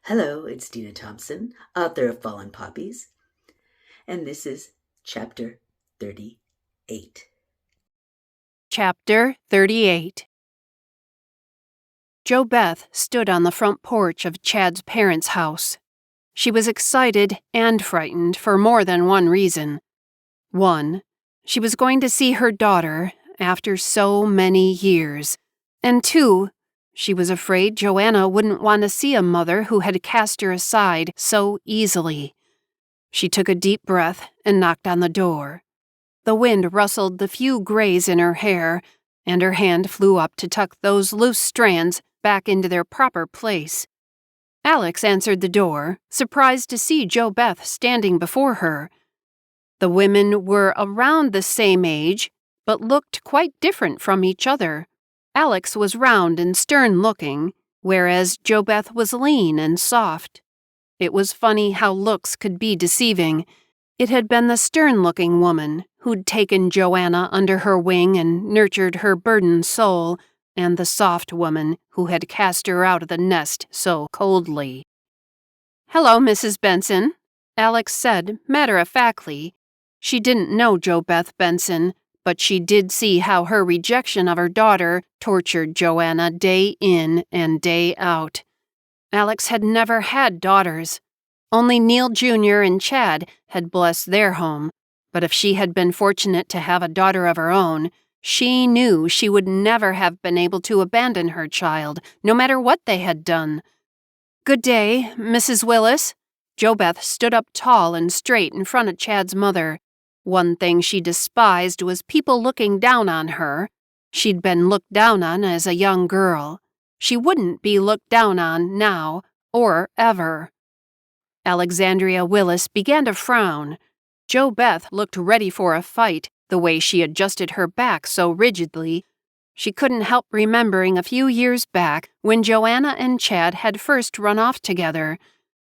Hello, it's Deena Thomson, author of Fallen Poppies, and this is Chapter 38. Chapter 38. JoBeth stood on the front porch of Chad's parents' house. She was excited and frightened for more than one reason. One, she was going to see her daughter after so many years. And two, she was afraid Joanna wouldn't want to see a mother who had cast her aside so easily. She took a deep breath and knocked on the door. The wind rustled the few grays in her hair, and her hand flew up to tuck those loose strands back into their proper place. Alex answered the door, surprised to see JoBeth standing before her. The women were around the same age, but looked quite different from each other. Alex was round and stern-looking, whereas JoBeth was lean and soft. It was funny how looks could be deceiving. It had been the stern-looking woman who'd taken Joanna under her wing and nurtured her burdened soul, and the soft woman who had cast her out of the nest so coldly. "Hello, Mrs. Benson," Alex said, matter-of-factly. She didn't know JoBeth Benson, but she did see how her rejection of her daughter tortured Joanna day in and day out. Alex had never had daughters. Only Neil Jr. and Chad had blessed their home, but if she had been fortunate to have a daughter of her own, she knew she would never have been able to abandon her child, no matter what they had done. "Good day, Mrs. Willis." JoBeth stood up tall and straight in front of Chad's mother. One thing she despised was people looking down on her. She'd been looked down on as a young girl. She wouldn't be looked down on now, or ever. Alexandria Willis began to frown. JoBeth looked ready for a fight, the way she adjusted her back so rigidly. She couldn't help remembering a few years back when Joanna and Chad had first run off together.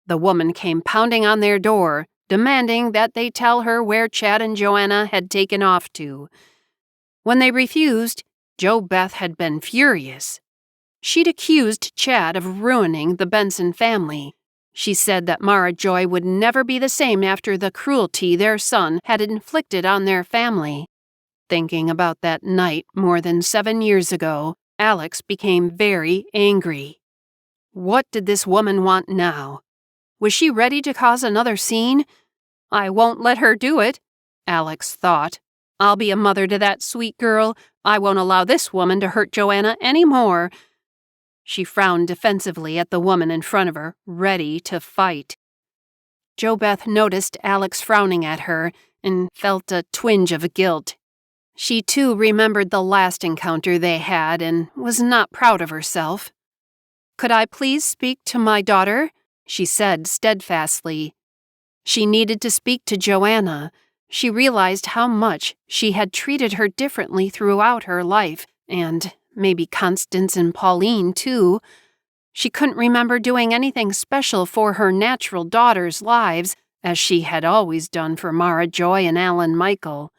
The woman came pounding on their door, demanding that they tell her where Chad and Joanna had taken off to. When they refused, JoBeth had been furious. She'd accused Chad of ruining the Benson family. She said that Mara Joy would never be the same after the cruelty their son had inflicted on their family. Thinking about that night more than 7 years ago, Alex became very angry. What did this woman want now? Was she ready to cause another scene? "I won't let her do it," Alex thought. "I'll be a mother to that sweet girl. I won't allow this woman to hurt Joanna any more." She frowned defensively at the woman in front of her, ready to fight. JoBeth noticed Alex frowning at her and felt a twinge of guilt. She too remembered the last encounter they had and was not proud of herself. "Could I please speak to my daughter?" she said steadfastly. She needed to speak to Joanna. She realized how much she had treated her differently throughout her life, and maybe Constance and Pauline, too. She couldn't remember doing anything special for her natural daughters' lives, as she had always done for Mara Joy and Alan Michael.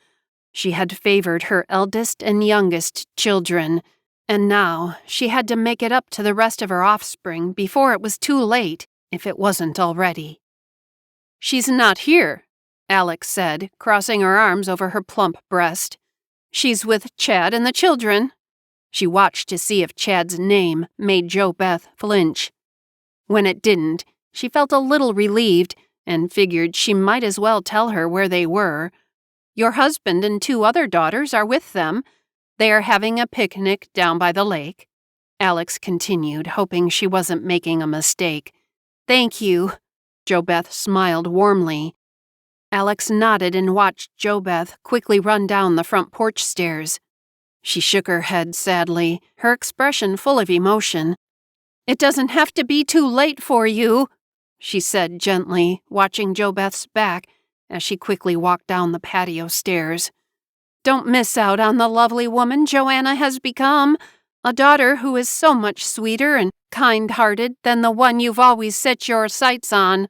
She had favored her eldest and youngest children, and now she had to make it up to the rest of her offspring before it was too late, if it wasn't already. "She's not here," Alex said, crossing her arms over her plump breast. "She's with Chad and the children." She watched to see if Chad's name made JoBeth flinch. When it didn't, she felt a little relieved and figured she might as well tell her where they were. "Your husband and 2 other daughters are with them. They are having a picnic down by the lake," Alex continued, hoping she wasn't making a mistake. "Thank you." JoBeth smiled warmly. Alex nodded and watched JoBeth quickly run down the front porch stairs. She shook her head sadly, her expression full of emotion. "It doesn't have to be too late for you," she said gently, watching JoBeth's back as she quickly walked down the patio stairs. "Don't miss out on the lovely woman Joanna has become, a daughter who is so much sweeter and kind-hearted than the one you've always set your sights on."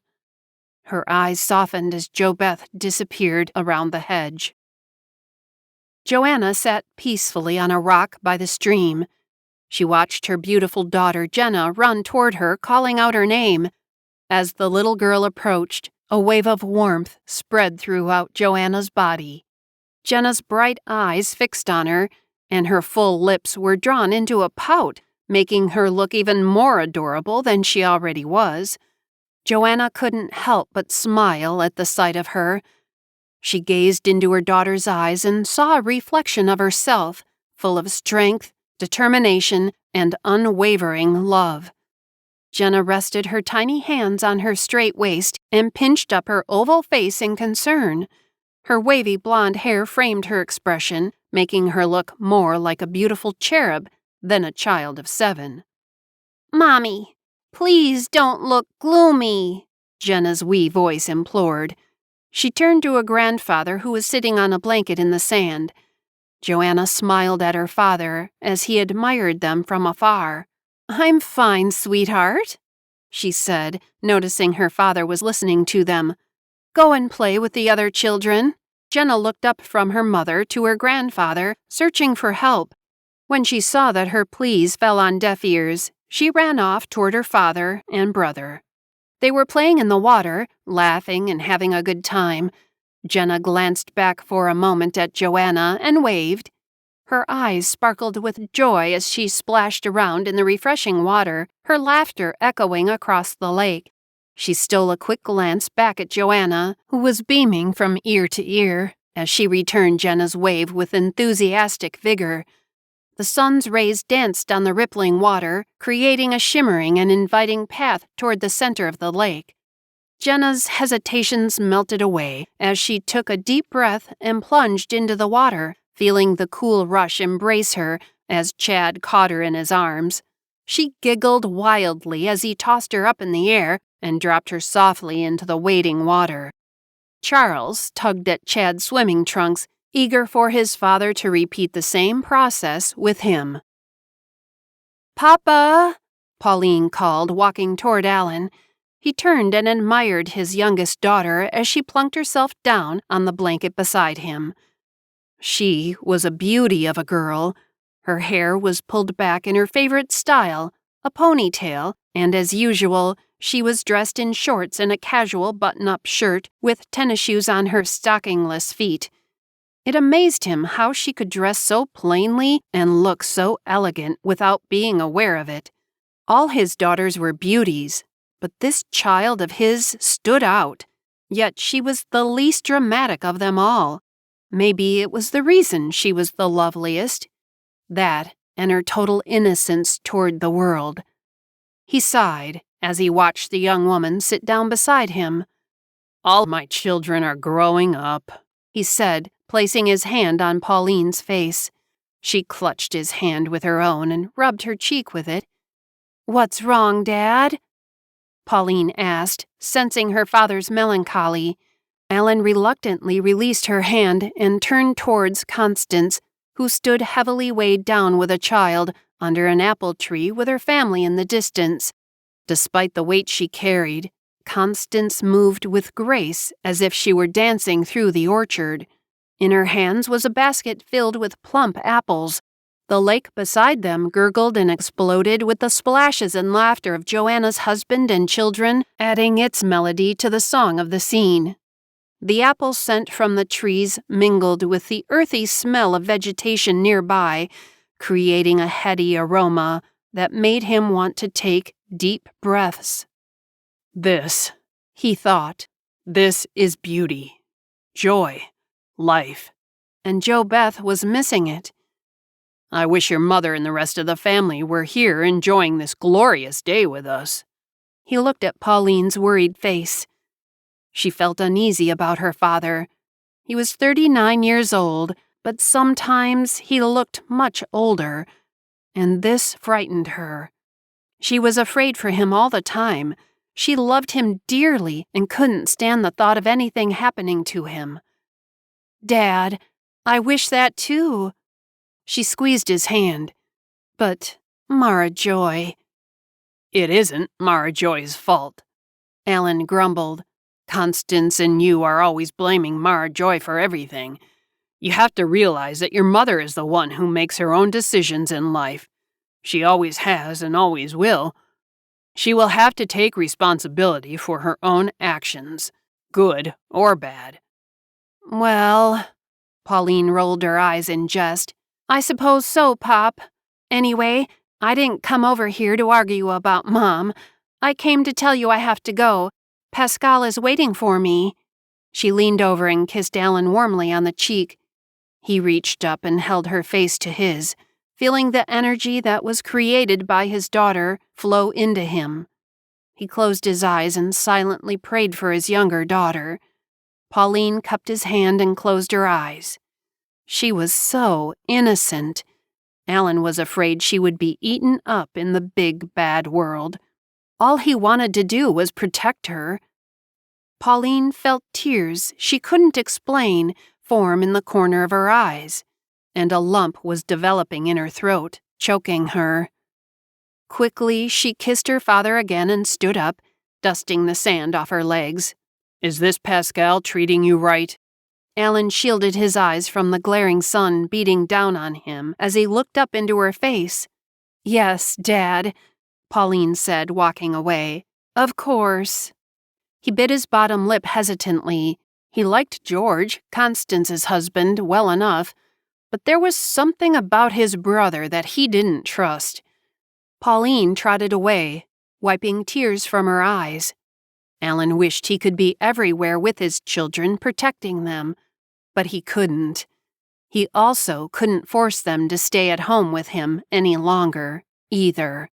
Her eyes softened as JoBeth disappeared around the hedge. Joanna sat peacefully on a rock by the stream. She watched her beautiful daughter Jenna run toward her, calling out her name. As the little girl approached, a wave of warmth spread throughout Joanna's body. Jenna's bright eyes fixed on her, and her full lips were drawn into a pout, making her look even more adorable than she already was. Joanna couldn't help but smile at the sight of her. She gazed into her daughter's eyes and saw a reflection of herself, full of strength, determination, and unwavering love. Jenna rested her tiny hands on her straight waist and pinched up her oval face in concern. Her wavy blonde hair framed her expression, making her look more like a beautiful cherub than a child of 7. "Mommy, please don't look gloomy," Jenna's wee voice implored. She turned to a grandfather who was sitting on a blanket in the sand. Joanna smiled at her father as he admired them from afar. "I'm fine, sweetheart," she said, noticing her father was listening to them. "Go and play with the other children." Jenna looked up from her mother to her grandfather, searching for help. When she saw that her pleas fell on deaf ears, she ran off toward her father and brother. They were playing in the water, laughing and having a good time. Jenna glanced back for a moment at Joanna and waved. Her eyes sparkled with joy as she splashed around in the refreshing water, her laughter echoing across the lake. She stole a quick glance back at Joanna, who was beaming from ear to ear, as she returned Jenna's wave with enthusiastic vigor. The sun's rays danced on the rippling water, creating a shimmering and inviting path toward the center of the lake. Jenna's hesitations melted away as she took a deep breath and plunged into the water, feeling the cool rush embrace her as Chad caught her in his arms. She giggled wildly as he tossed her up in the air and dropped her softly into the waiting water. Charles tugged at Chad's swimming trunks, eager for his father to repeat the same process with him. "Papa," Pauline called, walking toward Alan. He turned and admired his youngest daughter as she plunked herself down on the blanket beside him. She was a beauty of a girl. Her hair was pulled back in her favorite style, a ponytail, and as usual, she was dressed in shorts and a casual button-up shirt with tennis shoes on her stockingless feet. It amazed him how she could dress so plainly and look so elegant without being aware of it. All his daughters were beauties, but this child of his stood out, yet she was the least dramatic of them all. Maybe it was the reason she was the loveliest. That and her total innocence toward the world. He sighed as he watched the young woman sit down beside him. "All my children are growing up," he said, placing his hand on Pauline's face. She clutched his hand with her own and rubbed her cheek with it. "What's wrong, Dad?" Pauline asked, sensing her father's melancholy. Alan reluctantly released her hand and turned towards Constance, who stood heavily weighed down with a child under an apple tree with her family in the distance. Despite the weight she carried, Constance moved with grace as if she were dancing through the orchard. In her hands was a basket filled with plump apples. The lake beside them gurgled and exploded with the splashes and laughter of Joanna's husband and children, adding its melody to the song of the scene. The apple scent from the trees mingled with the earthy smell of vegetation nearby, creating a heady aroma that made him want to take deep breaths. "This," he thought, "this is beauty, joy, life." And Jo Beth was missing it. "I wish your mother and the rest of the family were here enjoying this glorious day with us." He looked at Pauline's worried face. She felt uneasy about her father. He was 39 years old, but sometimes he looked much older, and this frightened her. She was afraid for him all the time. She loved him dearly and couldn't stand the thought of anything happening to him. "Dad, I wish that too." She squeezed his hand. "But, Mara Joy—" "It isn't Mara Joy's fault," Alan grumbled. "Constance and you are always blaming Mara Joy for everything. You have to realize that your mother is the one who makes her own decisions in life. She always has and always will. She will have to take responsibility for her own actions, good or bad. Well, Pauline rolled her eyes in jest. I suppose so, Pop. Anyway, I didn't come over here to argue about Mom. I came to tell you I have to go. Pascal is waiting for me. She leaned over and kissed Alan warmly on the cheek. He reached up and held her face to his, feeling the energy that was created by his daughter flow into him. He closed his eyes and silently prayed for his younger daughter. Pauline cupped his hand and closed her eyes. She was so innocent. Alan was afraid she would be eaten up in the big, bad world. All he wanted to do was protect her. Pauline felt tears she couldn't explain form in the corner of her eyes, and a lump was developing in her throat, choking her. Quickly, she kissed her father again and stood up, dusting the sand off her legs. Is this Pascal treating you right? Alan shielded his eyes from the glaring sun beating down on him as he looked up into her face. Yes, Dad, Pauline said, walking away. Of course. He bit his bottom lip hesitantly. He liked George, Constance's husband, well enough, but there was something about his brother that he didn't trust. Pauline trotted away, wiping tears from her eyes. Alan wished he could be everywhere with his children, protecting them, but he couldn't. He also couldn't force them to stay at home with him any longer, either.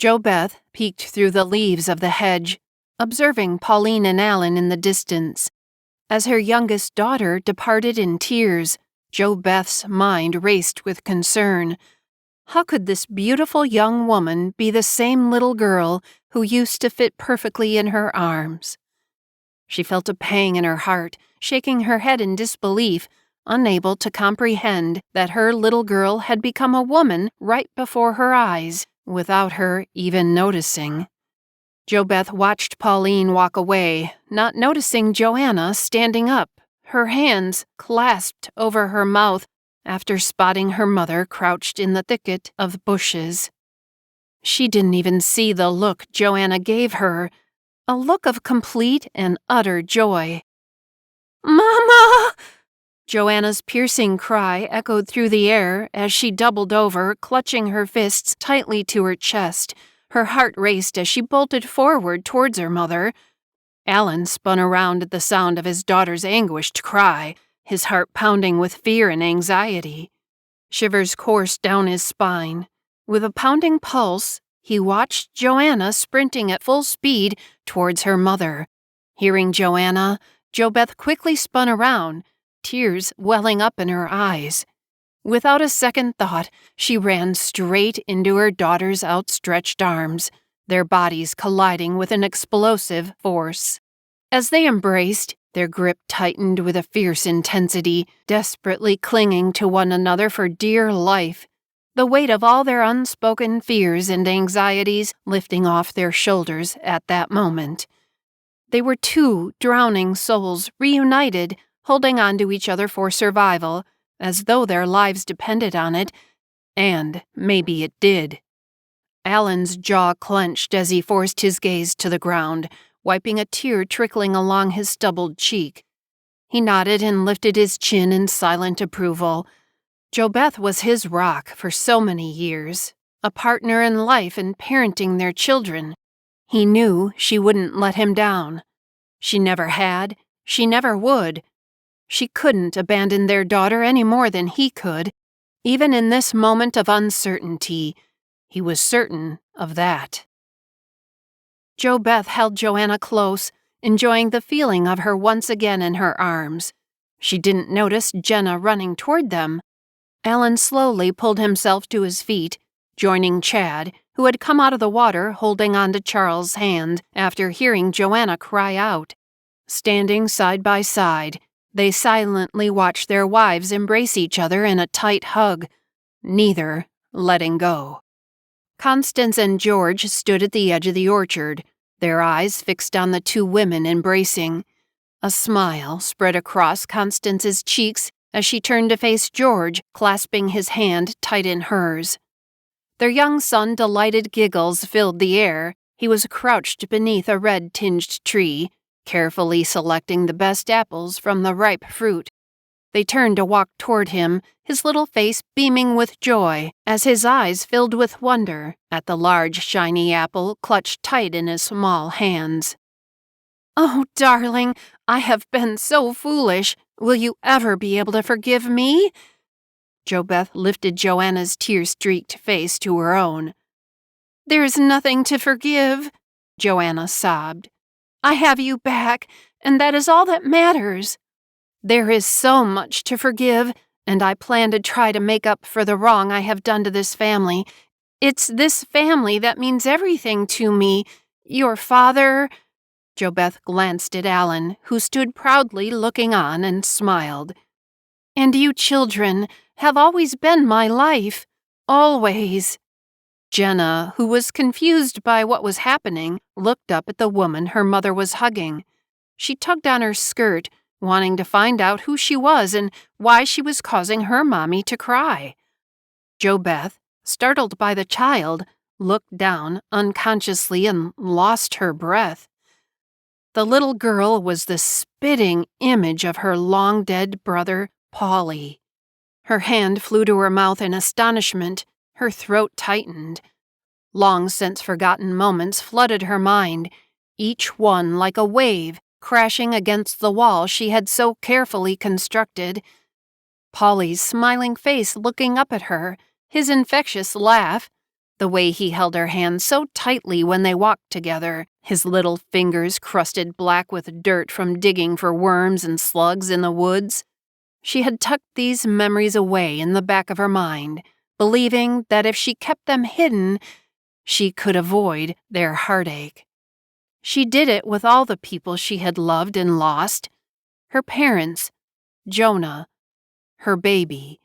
JoBeth peeked through the leaves of the hedge, observing Pauline and Alan in the distance. As her youngest daughter departed in tears, JoBeth's mind raced with concern. How could this beautiful young woman be the same little girl who used to fit perfectly in her arms? She felt a pang in her heart, shaking her head in disbelief, unable to comprehend that her little girl had become a woman right before her eyes, without her even noticing. JoBeth watched Pauline walk away, not noticing Joanna standing up, her hands clasped over her mouth after spotting her mother crouched in the thicket of bushes. She didn't even see the look Joanna gave her, a look of complete and utter joy. Mama! Joanna's piercing cry echoed through the air as she doubled over, clutching her fists tightly to her chest. Her heart raced as she bolted forward towards her mother. Alan spun around at the sound of his daughter's anguished cry, his heart pounding with fear and anxiety. Shivers coursed down his spine. With a pounding pulse, he watched Joanna sprinting at full speed towards her mother. Hearing Joanna, JoBeth quickly spun around, tears welling up in her eyes. Without a second thought, she ran straight into her daughter's outstretched arms, their bodies colliding with an explosive force. As they embraced, their grip tightened with a fierce intensity, desperately clinging to one another for dear life, the weight of all their unspoken fears and anxieties lifting off their shoulders at that moment. They were two drowning souls reunited, holding on to each other for survival, as though their lives depended on it, and maybe it did. Alan's jaw clenched as he forced his gaze to the ground, wiping a tear trickling along his stubbled cheek. He nodded and lifted his chin in silent approval. JoBeth was his rock for so many years, a partner in life and parenting their children. He knew she wouldn't let him down. She never had, she never would. She couldn't abandon their daughter any more than he could. Even in this moment of uncertainty, he was certain of that. JoBeth held Joanna close, enjoying the feeling of her once again in her arms. She didn't notice Jenna running toward them. Alan slowly pulled himself to his feet, joining Chad, who had come out of the water holding on to Charles' hand after hearing Joanna cry out. Standing side by side, they silently watched their wives embrace each other in a tight hug, neither letting go. Constance and George stood at the edge of the orchard, their eyes fixed on the two women embracing. A smile spread across Constance's cheeks as she turned to face George, clasping his hand tight in hers. Their young son delighted giggles filled the air. He was crouched beneath a red-tinged tree, carefully selecting the best apples from the ripe fruit. They turned to walk toward him, his little face beaming with joy, as his eyes filled with wonder at the large, shiny apple clutched tight in his small hands. "Oh, darling, I have been so foolish. Will you ever be able to forgive me?" JoBeth lifted Joanna's tear-streaked face to her own. "There's nothing to forgive," Joanna sobbed. "I have you back, and that is all that matters. There is so much to forgive, and I plan to try to make up for the wrong I have done to this family. It's this family that means everything to me. Your father—" JoBeth glanced at Alan, who stood proudly looking on, and smiled. "And you children have always been my life. Always." Jenna, who was confused by what was happening, looked up at the woman her mother was hugging. She tugged on her skirt, wanting to find out who she was and why she was causing her mommy to cry. JoBeth, startled by the child, looked down unconsciously and lost her breath. The little girl was the spitting image of her long-dead brother, Paulie. Her hand flew to her mouth in astonishment. Her throat tightened. Long-since-forgotten moments flooded her mind, each one like a wave crashing against the wall she had so carefully constructed. Paulie's smiling face looking up at her, his infectious laugh, the way he held her hand so tightly when they walked together, his little fingers crusted black with dirt from digging for worms and slugs in the woods. She had tucked these memories away in the back of her mind, believing that if she kept them hidden, she could avoid their heartache. She did it with all the people she had loved and lost: her parents, Jonah, her baby.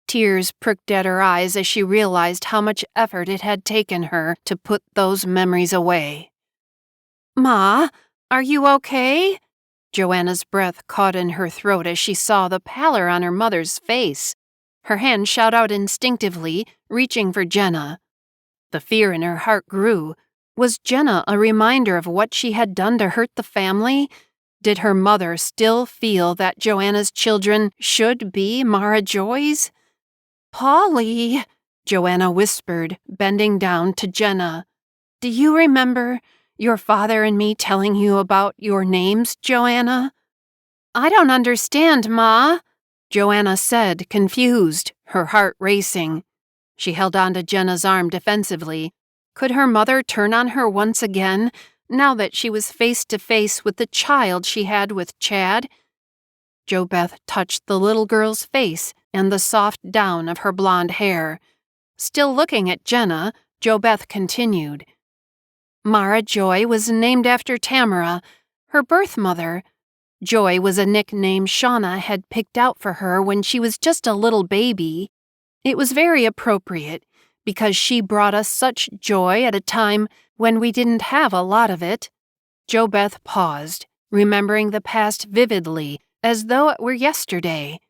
Tears pricked at her eyes as she realized how much effort it had taken her to put those memories away. "Ma, are you okay?" Joanna's breath caught in her throat as she saw the pallor on her mother's face. Her hand shot out instinctively, reaching for Jenna. The fear in her heart grew. Was Jenna a reminder of what she had done to hurt the family? Did her mother still feel that Joanna's children should be Mara Joy's? "Paulie," Joanna whispered, bending down to Jenna. "Do you remember your father and me telling you about your names, Joanna?" "I don't understand, Ma," Joanna said, confused, her heart racing. She held on to Jenna's arm defensively. Could her mother turn on her once again, now that she was face to face with the child she had with Chad? JoBeth touched the little girl's face and the soft down of her blonde hair. Still looking at Jenna, JoBeth continued. "Mara Joy was named after Tamara, her birth mother. Joy was a nickname Shauna had picked out for her when she was just a little baby. It was very appropriate, because she brought us such joy at a time when we didn't have a lot of it." JoBeth paused, remembering the past vividly, as though it were yesterday.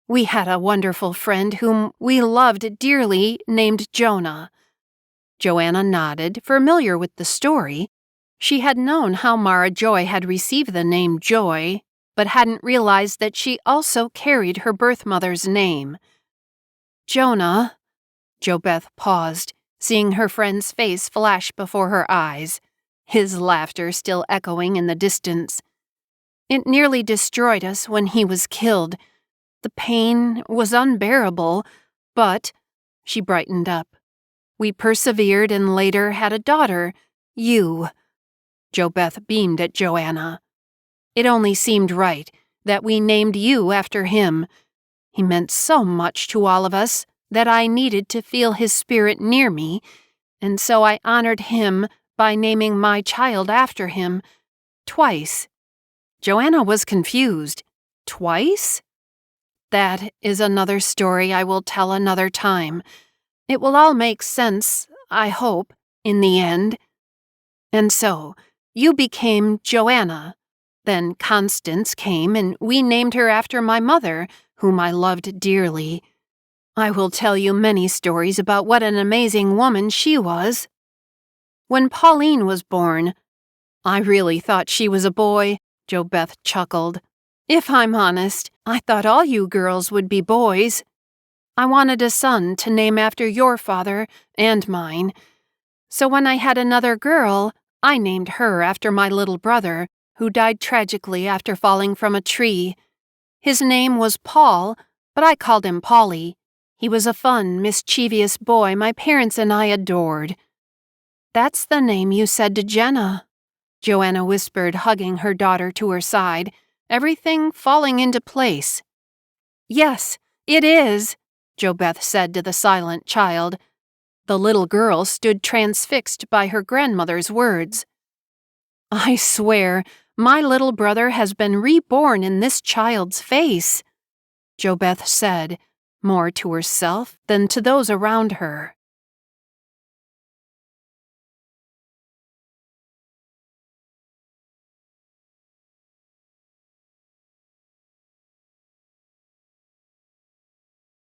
"We had a wonderful friend whom we loved dearly named Jonah." Joanna nodded, familiar with the story. She had known how Mara Joy had received the name Joy, but hadn't realized that she also carried her birth mother's name. "Jonah," JoBeth paused, seeing her friend's face flash before her eyes, his laughter still echoing in the distance. "It nearly destroyed us when he was killed. The pain was unbearable, but—" she brightened up. "We persevered and later had a daughter, you." JoBeth beamed at Joanna. "It only seemed right that we named you after him. He meant so much to all of us that I needed to feel his spirit near me, and so I honored him by naming my child after him, twice." Joanna was confused. "Twice?" "That is another story I will tell another time. It will all make sense, I hope, in the end. And so, you became Joanna. Then Constance came and we named her after my mother, whom I loved dearly. I will tell you many stories about what an amazing woman she was. When Pauline was born, I really thought she was a boy, JoBeth chuckled. If I'm honest, I thought all you girls would be boys. I wanted a son to name after your father and mine. So when I had another girl, I named her after my little brother, who died tragically after falling from a tree. His name was Paul, but I called him Paulie. He was a fun, mischievous boy my parents and I adored. That's the name you said to Jenna, Joanna whispered, hugging her daughter to her side, everything falling into place. Yes, it is, JoBeth said to the silent child. The little girl stood transfixed by her grandmother's words. I swear, my little brother has been reborn in this child's face, JoBeth said, more to herself than to those around her.